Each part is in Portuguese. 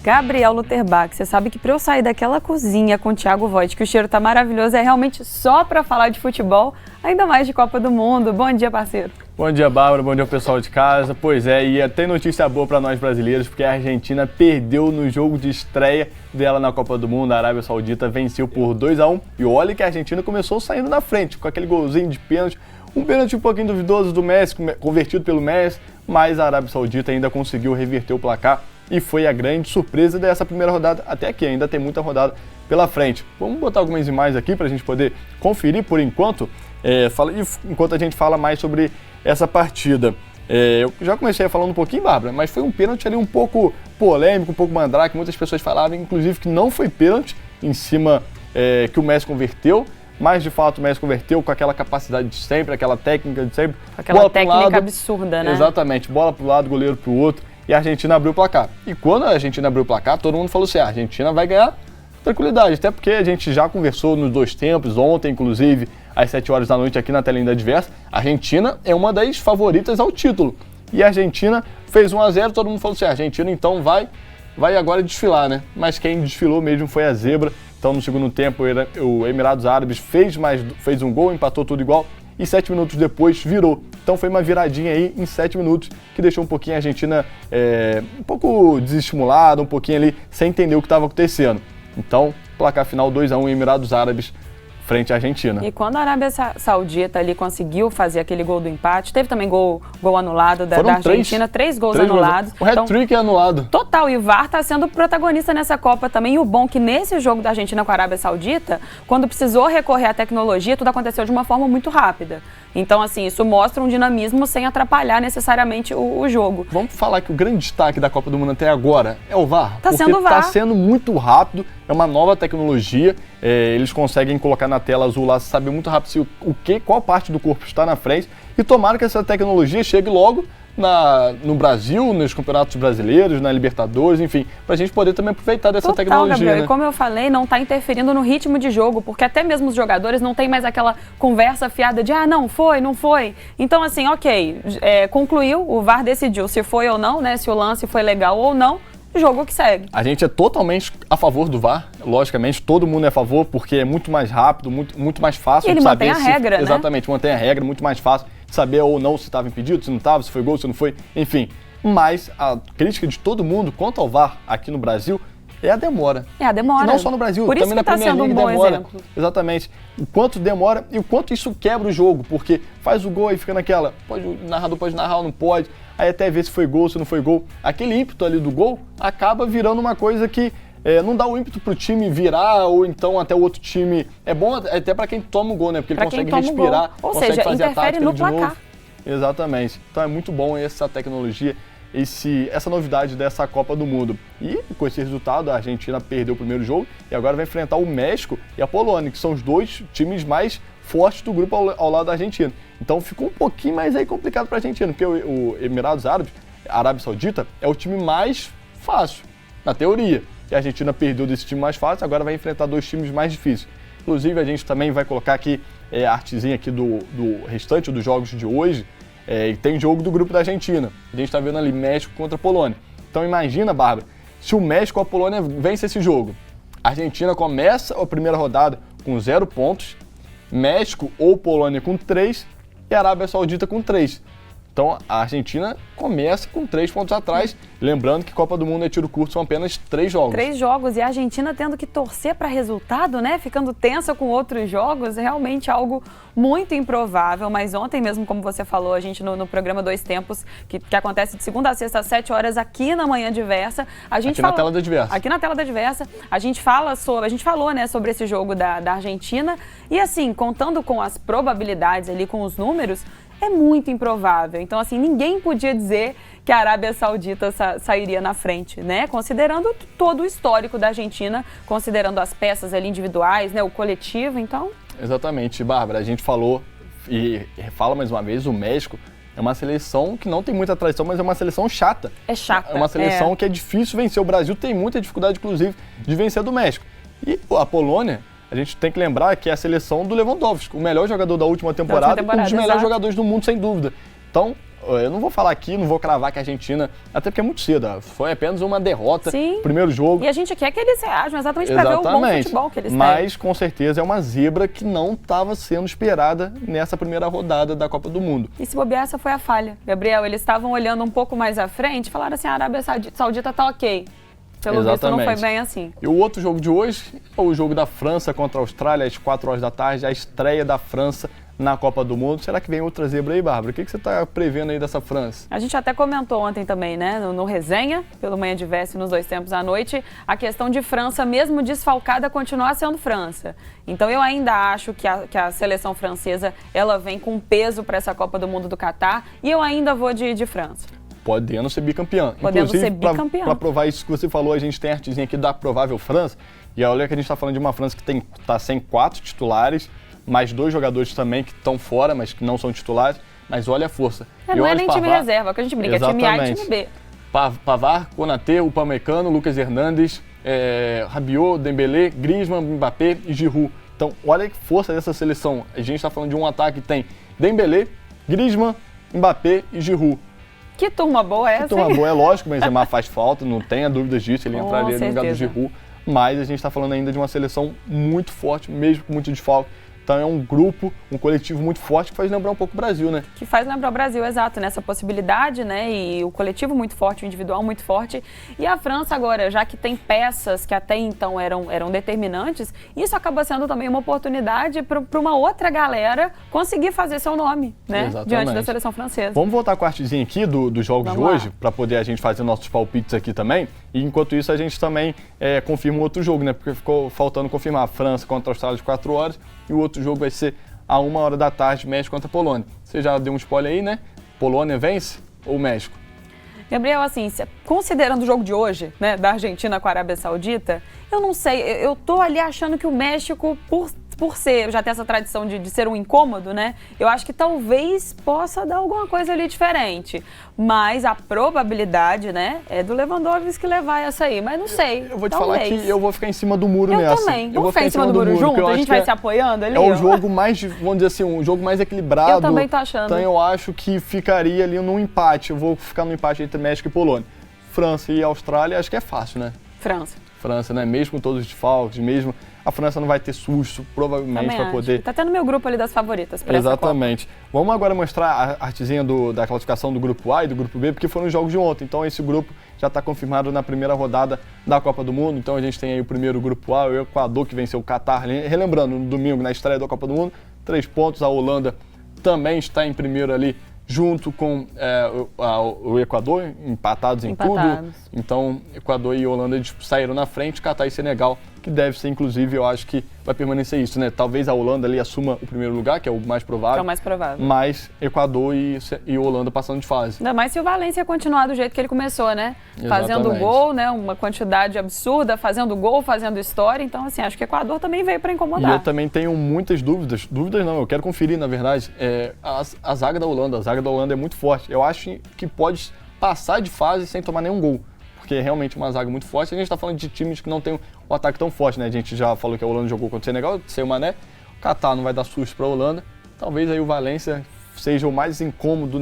Gabriel Luterbach, você sabe que para eu sair daquela cozinha com o Thiago Voit, que o cheiro tá maravilhoso, é realmente só para falar de futebol, ainda mais de Copa do Mundo. Bom dia, parceiro. Bom dia, Bárbara. Bom dia, pessoal de casa. Pois é, e tem notícia boa para nós brasileiros, porque a Argentina perdeu no jogo de estreia dela na Copa do Mundo. A Arábia Saudita venceu por 2-1. E olha que a Argentina começou saindo na frente, com aquele golzinho de pênalti. Um pênalti um pouquinho duvidoso do Messi, convertido pelo Messi, mas a Arábia Saudita ainda conseguiu reverter o placar e foi a grande surpresa dessa primeira rodada, até que ainda tem muita rodada pela frente. Vamos botar algumas imagens aqui para a gente poder conferir por enquanto, enquanto a gente fala mais sobre essa partida. Eu já comecei falando um pouquinho, Bárbara, mas foi um pênalti ali um pouco polêmico, um pouco mandrake. Muitas pessoas falavam, inclusive, que não foi pênalti em cima que o Messi converteu, mas de fato o Messi converteu com aquela capacidade de sempre, aquela técnica de sempre. Aquela técnica absurda, né? Exatamente, bola para o lado, goleiro para o outro, e a Argentina abriu o placar. E quando a Argentina abriu o placar, todo mundo falou assim, a Argentina vai ganhar tranquilidade, até porque a gente já conversou nos dois tempos, ontem inclusive, às 7 horas da noite aqui na telinha da Diversa, a Argentina é uma das favoritas ao título. E a Argentina fez 1-0, todo mundo falou assim, a Argentina então vai agora desfilar, né? Mas quem desfilou mesmo foi a zebra. Então no segundo tempo o Emirados Árabes fez um gol, empatou tudo igual e 7 minutos depois virou. Então foi uma viradinha aí em 7 minutos que deixou um pouquinho a Argentina um pouco desestimulada, um pouquinho ali sem entender o que estava acontecendo. Então, placar final 2-1 Emirados Árabes frente à Argentina. E quando a Arábia Saudita ali conseguiu fazer aquele gol do empate, teve também gol anulado da Argentina, três gols anulados. O hat-trick é anulado. Total, e o VAR está sendo protagonista nessa Copa também. E o bom é que nesse jogo da Argentina com a Arábia Saudita, quando precisou recorrer à tecnologia, tudo aconteceu de uma forma muito rápida. Então, assim, isso mostra um dinamismo sem atrapalhar necessariamente o jogo. Vamos falar que o grande destaque da Copa do Mundo até agora é o VAR. Tá sendo o VAR. Está sendo muito rápido, é uma nova tecnologia. Eles conseguem colocar na tela azul lá, saber muito rápido qual parte do corpo está na frente. E tomara que essa tecnologia chegue logo no Brasil, nos campeonatos brasileiros, na Libertadores, enfim, para a gente poder também aproveitar dessa tecnologia. Gabriel, né? E como eu falei, não está interferindo no ritmo de jogo, porque até mesmo os jogadores não têm mais aquela conversa fiada de não foi. Então, assim, ok, concluiu, o VAR decidiu se foi ou não, né? Se o lance foi legal ou não. Jogo que segue. A gente é totalmente a favor do VAR, logicamente, todo mundo é a favor, porque é muito mais rápido, muito mais fácil de saber. Ele mantém a regra, né? Exatamente, mantém a regra, muito mais fácil de saber ou não se estava impedido, se não estava, se foi gol, se não foi, enfim. Mas a crítica de todo mundo quanto ao VAR aqui no Brasil é a demora. É a demora. E não só no Brasil, por também isso na que Premier League demora. Exemplo. Exatamente. O quanto demora e o quanto isso quebra o jogo, porque faz o gol e fica naquela, o narrador pode narrar ou não pode, aí até ver se foi gol, se não foi gol. Aquele ímpeto ali do gol acaba virando uma coisa que não dá o ímpeto pro time virar ou então até o outro time. É bom até para quem toma o gol, né? Porque ele consegue respirar, ou consegue seja, fazer a tática no de placar. novo. Exatamente. Então é muito bom essa tecnologia, essa novidade dessa Copa do Mundo. E com esse resultado, a Argentina perdeu o primeiro jogo e agora vai enfrentar o México e a Polônia, que são os dois times mais fortes do grupo ao lado da Argentina. Então ficou um pouquinho mais aí complicado para a Argentina, porque o Emirados Árabes, a Arábia Saudita, é o time mais fácil, na teoria. E a Argentina perdeu desse time mais fácil, agora vai enfrentar dois times mais difíceis. Inclusive, a gente também vai colocar aqui a artezinha aqui do restante dos jogos de hoje. Tem jogo do grupo da Argentina. A gente está vendo ali México contra a Polônia. Então imagina, Bárbara, se o México ou a Polônia vence esse jogo. A Argentina começa a primeira rodada com 0 pontos, México ou Polônia com 3 e a Arábia Saudita com 3. Então a Argentina começa com 3 pontos atrás, lembrando que Copa do Mundo é tiro curto, são apenas 3 jogos. 3 jogos e a Argentina tendo que torcer para resultado, né? Ficando tensa com outros jogos, é realmente algo muito improvável. Mas ontem mesmo, como você falou, a gente no programa Dois Tempos, que acontece de segunda a sexta às 7 horas aqui na Manhã Diversa, na tela da Diversa. Aqui na tela da Diversa, a gente falou, né, sobre esse jogo da Argentina e assim, contando com as probabilidades ali, com os números, é muito improvável. Então, assim, ninguém podia dizer que a Arábia Saudita sairia na frente, né? Considerando todo o histórico da Argentina, considerando as peças ali individuais, né? O coletivo, então... Exatamente, Bárbara. A gente falou e fala mais uma vez, o México é uma seleção que não tem muita tradição, mas é uma seleção chata. É chata. É uma seleção que é difícil vencer. O Brasil tem muita dificuldade, inclusive, de vencer do México. E a Polônia... A gente tem que lembrar que é a seleção do Lewandowski, o melhor jogador da última temporada e um dos melhores jogadores do mundo, sem dúvida. Então, eu não vou falar aqui, não vou cravar que a Argentina, até porque é muito cedo, foi apenas uma derrota, Sim. primeiro jogo. E a gente quer que eles reajam exatamente para ver o bom futebol que eles têm. Mas com certeza é uma zebra que não estava sendo esperada nessa primeira rodada da Copa do Mundo. E se bobear, essa foi a falha. Gabriel, eles estavam olhando um pouco mais à frente e falaram assim, a Arábia Saudita tá ok. Pelo visto não foi bem assim. E o outro jogo de hoje é o jogo da França contra a Austrália, às 4 horas da tarde, a estreia da França na Copa do Mundo. Será que vem outra zebra aí, Bárbara? O que você está prevendo aí dessa França? A gente até comentou ontem também, né, no Resenha, pelo Manhã de Veste nos 2 tempos à noite, a questão de França, mesmo desfalcada, continuar sendo França. Então eu ainda acho que a seleção francesa, ela vem com peso para essa Copa do Mundo do Catar e eu ainda vou de França. Podendo ser bicampeã. Podendo ser bicampeã. Para provar isso que você falou, a gente tem a artezinha aqui da provável França. E olha que a gente está falando de uma França que está sem 4 titulares, mais 2 jogadores também que estão fora, mas que não são titulares. Mas olha a força. Não é nem time reserva, que a gente brinca, exatamente. É time A e time B. Pavard, Konaté, Upamecano, Lucas Hernandes, Rabiot, Dembélé, Griezmann, Mbappé e Giroud. Então, olha que força dessa seleção. A gente está falando de um ataque que tem Dembélé, Griezmann, Mbappé e Giroud. Que turma boa é essa? Que turma boa, é lógico, Benzema faz falta, não tenha dúvidas disso, ele entraria no lugar do Giroud, mas a gente está falando ainda de uma seleção muito forte, mesmo com muito desfalque. Então é um grupo, um coletivo muito forte que faz lembrar um pouco o Brasil, né? Que faz lembrar o Brasil, exato, nessa possibilidade, né? E o coletivo muito forte, o individual muito forte. E a França agora, já que tem peças que até então eram determinantes, isso acaba sendo também uma oportunidade para uma outra galera conseguir fazer seu nome, né? Exatamente. Diante da seleção francesa. Vamos voltar com a artezinha aqui dos jogos de hoje, para poder a gente fazer nossos palpites aqui também. E enquanto isso a gente também confirma um outro jogo, né? Porque ficou faltando confirmar a França contra a Austrália às 4 horas e o outro jogo vai ser a 1 hora da tarde, México contra a Polônia. Você já deu um spoiler aí, né? Polônia vence ou México? Gabriel, assim, considerando o jogo de hoje, né, da Argentina com a Arábia Saudita, eu não sei, eu tô ali achando que o México, por já ter essa tradição de ser um incômodo, né, eu acho que talvez possa dar alguma coisa ali diferente. Mas a probabilidade, né, é do Lewandowski levar essa aí, mas não sei. Eu vou te falar que eu vou ficar em cima do muro nessa. Eu também. Vamos ficar em cima do muro junto? A gente vai se apoiando ali? É o jogo mais, vamos dizer assim, um jogo mais equilibrado. Eu também tô achando. Então eu acho que ficaria ali num empate. Eu vou ficar no empate entre México e Polônia. França e Austrália, acho que é fácil, né? França, né? Mesmo com todos os desfalques, mesmo a França não vai ter susto, provavelmente, para poder... Tá até no meu grupo ali das favoritas para essa Copa. Exatamente. Vamos agora mostrar a artezinha da classificação do grupo A e do grupo B, porque foram os jogos de ontem. Então esse grupo já está confirmado na primeira rodada da Copa do Mundo. Então a gente tem aí o primeiro grupo A, o Equador, que venceu o Catar. Relembrando, no domingo, na estreia da Copa do Mundo, 3 pontos. A Holanda também está em primeiro ali, junto com o Equador, empatados em tudo. Então, Equador e Holanda saíram na frente, Catar e Senegal, que deve ser, inclusive, eu acho que vai permanecer isso, né? Talvez a Holanda ali assuma o primeiro lugar, que é o mais provável. Que é o mais provável. Mas Equador e Holanda passando de fase. Ainda mais se o Valência continuar do jeito que ele começou, né? Exatamente. Fazendo gol, né? Uma quantidade absurda, fazendo gol, fazendo história. Então, assim, acho que o Equador também veio para incomodar. E eu também tenho muitas dúvidas. Dúvidas não, eu quero conferir, na verdade, a zaga da Holanda. A zaga da Holanda é muito forte. Eu acho que pode passar de fase sem tomar nenhum gol. Porque é realmente uma zaga muito forte. A gente está falando de times que não tem um ataque tão forte, né? A gente já falou que a Holanda jogou contra o Senegal, sem o Mané. O Catar não vai dar susto para a Holanda. Talvez aí o Valência seja o mais incômodo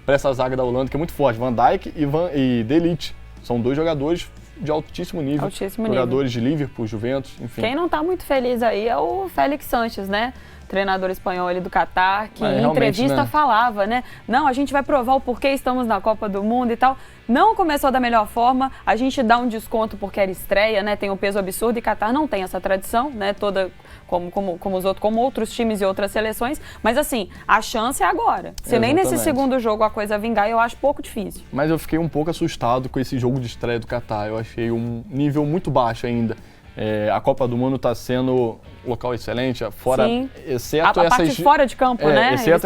para essa zaga da Holanda, que é muito forte. Van Dijk e De Ligt. São 2 jogadores de altíssimo nível. Jogadores de Liverpool, Juventus, enfim. Quem não está muito feliz aí é o Félix Sanches, né? Treinador espanhol ali do Catar, que em entrevista falava, né? Não, a gente vai provar o porquê estamos na Copa do Mundo e tal. Não começou da melhor forma, a gente dá um desconto porque era estreia, né? Tem um peso absurdo e Catar não tem essa tradição, né? Toda como outros times e outras seleções. Mas assim, a chance é agora. Se nem nesse segundo jogo a coisa vingar, eu acho pouco difícil. Mas eu fiquei um pouco assustado com esse jogo de estreia do Catar. Eu achei um nível muito baixo ainda. A Copa do Mundo está sendo local excelente, fora, exceto a parte fora de campo, né? Exceto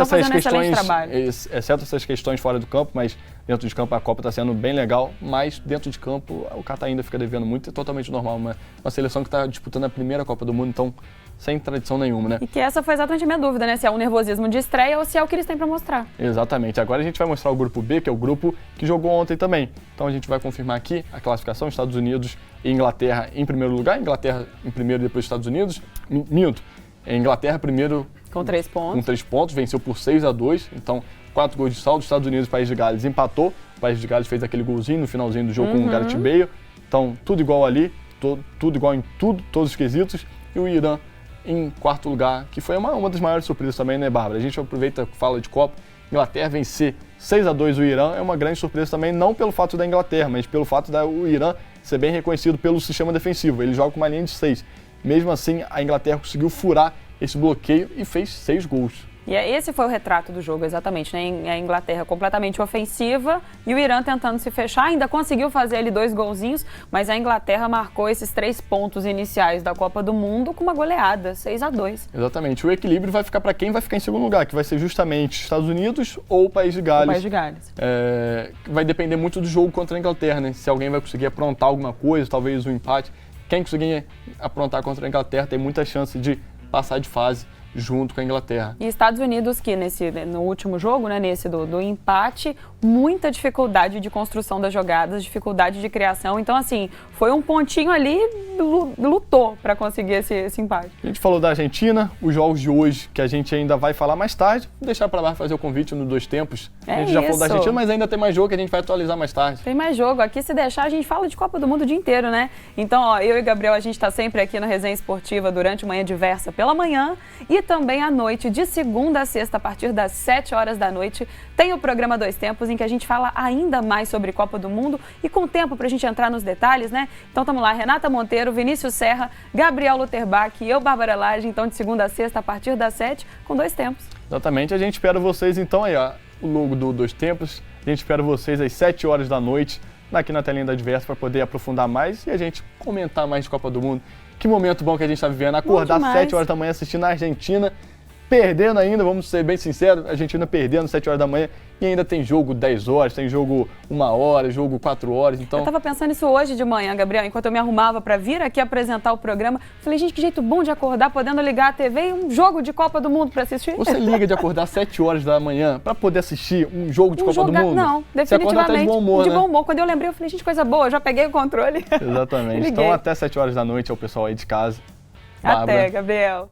essas questões fora do campo, mas dentro de campo a Copa está sendo bem legal, mas dentro de campo o Catar ainda fica devendo muito, é totalmente normal. Uma seleção que está disputando a primeira Copa do Mundo, então sem tradição nenhuma, né? E que essa foi exatamente a minha dúvida, né? Se é um nervosismo de estreia ou se é o que eles têm para mostrar. Exatamente. Agora a gente vai mostrar o grupo B, que é o grupo que jogou ontem também. Então a gente vai confirmar aqui a classificação: Estados Unidos e Inglaterra em primeiro lugar. Inglaterra em primeiro e depois Estados Unidos. Minto. Inglaterra primeiro com 3 pontos. Com 3 pontos, venceu por 6-2. Então 4 gols de saldo. Os Estados Unidos e o País de Gales empatou. O País de Gales fez aquele golzinho no finalzinho do jogo com o Gareth Bale. Então, tudo igual ali, tudo igual em tudo, todos os quesitos. E o Irã em quarto lugar, que foi uma das maiores surpresas também, né, Bárbara? A gente aproveita e fala de Copa. Inglaterra vencer 6-2 o Irã é uma grande surpresa também, não pelo fato da Inglaterra, mas pelo fato do Irã ser bem reconhecido pelo sistema defensivo. Ele joga com uma linha de 6. Mesmo assim, a Inglaterra conseguiu furar esse bloqueio e fez 6 gols. E esse foi o retrato do jogo, exatamente, né? A Inglaterra completamente ofensiva e o Irã tentando se fechar, ainda conseguiu fazer ali 2 golzinhos, mas a Inglaterra marcou esses 3 pontos iniciais da Copa do Mundo com uma goleada, 6-2. Exatamente. O equilíbrio vai ficar para quem vai ficar em segundo lugar, que vai ser justamente Estados Unidos ou o País de Gales. O País de Gales. Vai depender muito do jogo contra a Inglaterra, né? Se alguém vai conseguir aprontar alguma coisa, talvez um empate. Quem conseguir aprontar contra a Inglaterra tem muita chance de passar de fase junto com a Inglaterra. E Estados Unidos, que no último jogo, né, nesse do empate, muita dificuldade de construção das jogadas, dificuldade de criação. Então, assim, foi um pontinho ali, lutou para conseguir esse empate. A gente falou da Argentina, os jogos de hoje, que a gente ainda vai falar mais tarde. Vou deixar para lá fazer o convite no 2 tempos. A gente já falou da Argentina, mas ainda tem mais jogo que a gente vai atualizar mais tarde. Tem mais jogo. Aqui, se deixar, a gente fala de Copa do Mundo o dia inteiro, né? Então, ó, eu e Gabriel, a gente está sempre aqui no Resenha Esportiva durante a Manhã Diversa pela manhã e também à noite, de segunda a sexta, a partir das 7 horas da noite, tem o programa 2 Tempos, em que a gente fala ainda mais sobre Copa do Mundo e com tempo para a gente entrar nos detalhes, né? Então, estamos lá, Renata Monteiro, Vinícius Serra, Gabriel Luterbach e eu, Bárbara Lage, então de segunda a sexta, a partir das 7, com 2 Tempos. Exatamente, a gente espera vocês então aí, ó, o logo do 2 Tempos, a gente espera vocês às 7 horas da noite, aqui na telinha da Diversa, para poder aprofundar mais e a gente comentar mais de Copa do Mundo. Que momento bom que a gente está vivendo, acordar às 7 horas da manhã assistindo a Argentina, perdendo ainda, vamos ser bem sinceros, a Argentina perdendo às 7 horas da manhã e ainda tem jogo 10 horas, tem jogo 1 hora, jogo 4 horas, então... Eu tava pensando isso hoje de manhã, Gabriel, enquanto eu me arrumava para vir aqui apresentar o programa, falei, gente, que jeito bom de acordar, podendo ligar a TV e um jogo de Copa do Mundo para assistir. Você liga de acordar às 7 horas da manhã para poder assistir um jogo de Copa do Mundo? Não, definitivamente. Você acorda até de bom humor, de né? bom humor. Quando eu lembrei, eu falei, gente, coisa boa, eu já peguei o controle. Exatamente. Então até 7 horas da noite ao pessoal aí de casa. Até, Gabriel.